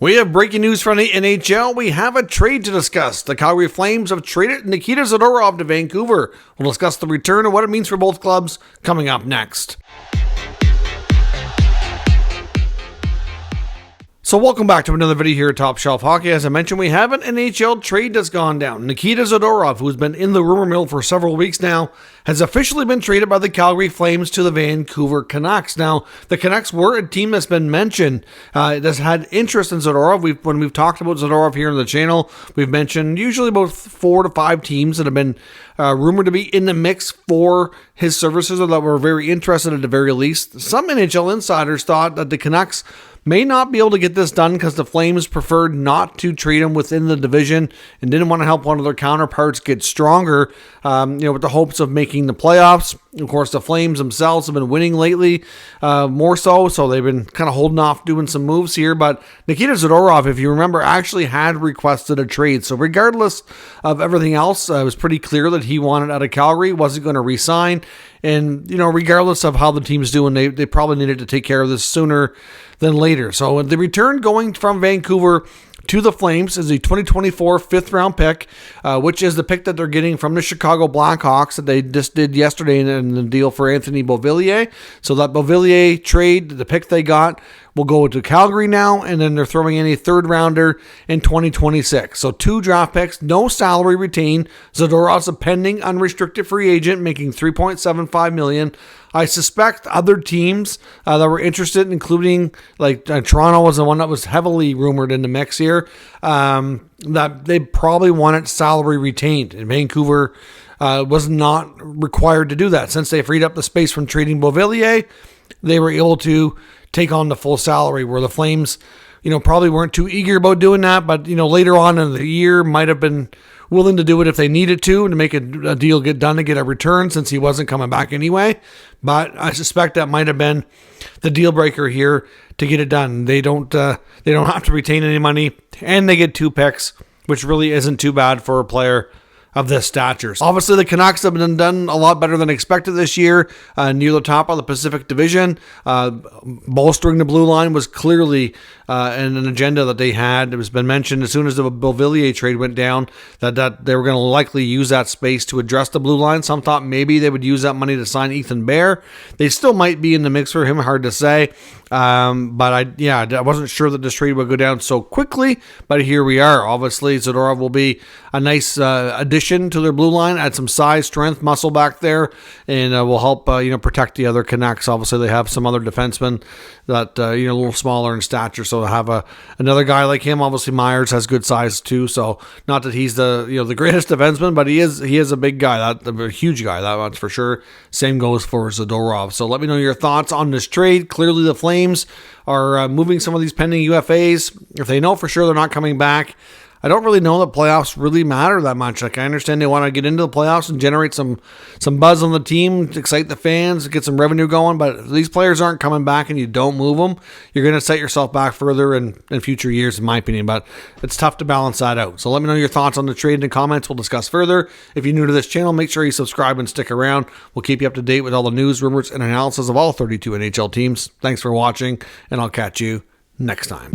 We have breaking news from the NHL. We have a trade to discuss. The Calgary Flames have traded Nikita Zadorov to Vancouver. We'll discuss the return and what it means for both clubs coming up next. So welcome back to another video here at Top Shelf Hockey. As I mentioned, we have an NHL trade that's gone down. Nikita Zadorov, who's been in the rumor mill for several weeks now, has officially been traded by the Calgary Flames to the Vancouver Canucks. Now, the Canucks were a team that's been mentioned that's had interest in Zodorov. When we've talked about Zodorov here on the channel, we've mentioned usually about 4 to 5 teams that have been rumored to be in the mix for his services or that were very interested at the very least. Some NHL insiders thought that the Canucks may not be able to get this done because the Flames preferred not to trade him within the division and didn't want to help one of their counterparts get stronger, with the hopes of making the playoffs. Of course, the Flames themselves have been winning lately, more so they've been kind of holding off doing some moves here. But Nikita Zadorov, if you remember, actually had requested a trade. So regardless of everything else, it was pretty clear that he wanted out of Calgary, wasn't going to re-sign. And, regardless of how the team's doing, they probably needed to take care of this sooner than later. So the return going from Vancouver to the Flames is a 2024 fifth-round pick, which is the pick that they're getting from the Chicago Blackhawks that they just did yesterday in the deal for Anthony Beauvillier. So that Beauvillier trade, the pick they got, will go to Calgary now, and then they're throwing in a third-rounder in 2026. So 2 draft picks, no salary retained. Zadorov's a pending unrestricted free agent, making $3.75 million. I suspect other teams that were interested, including Toronto was the one that was heavily rumored in the mix here, that they probably wanted salary retained. And Vancouver was not required to do that. Since they freed up the space from trading Beauvillier, they were able to take on the full salary, where the Flames, probably weren't too eager about doing that, but, later on in the year might have been willing to do it if they needed to make a deal get done to get a return, since he wasn't coming back anyway. But I suspect that might have been the deal breaker here to get it done. They don't have to retain any money, and they get 2 picks, which really isn't too bad for a player of this stature. Obviously, the Canucks have been done a lot better than expected this year, near the top of the Pacific Division. Bolstering the blue line was clearly an agenda that they had. It has been mentioned as soon as the Beauvillier trade went down that they were going to likely use that space to address the blue line. Some thought maybe they would use that money to sign Ethan Bear. They still might be in the mix for him, hard to say. But I wasn't sure that this trade would go down so quickly, but here we are. Obviously, Zodorov will be a nice addition to their blue line, add some size, strength, muscle back there, and will help protect the other Canucks. Obviously, they have some other defensemen that a little smaller in stature, so to have another guy like him. Obviously, Myers has good size too, so not that he's the greatest defenseman, but he is a big guy, a huge guy, that's for sure. Same goes for Zadorov. So let me know your thoughts on this trade. Clearly, the Flames are moving some of these pending UFAs. If they know for sure they're not coming back, I don't really know that playoffs really matter that much. I understand they want to get into the playoffs and generate some buzz on the team, excite the fans, get some revenue going, but if these players aren't coming back and you don't move them, you're going to set yourself back further in future years, in my opinion, but it's tough to balance that out. So let me know your thoughts on the trade in the comments. We'll discuss further. If you're new to this channel, make sure you subscribe and stick around. We'll keep you up to date with all the news, rumors, and analysis of all 32 NHL teams. Thanks for watching, and I'll catch you next time.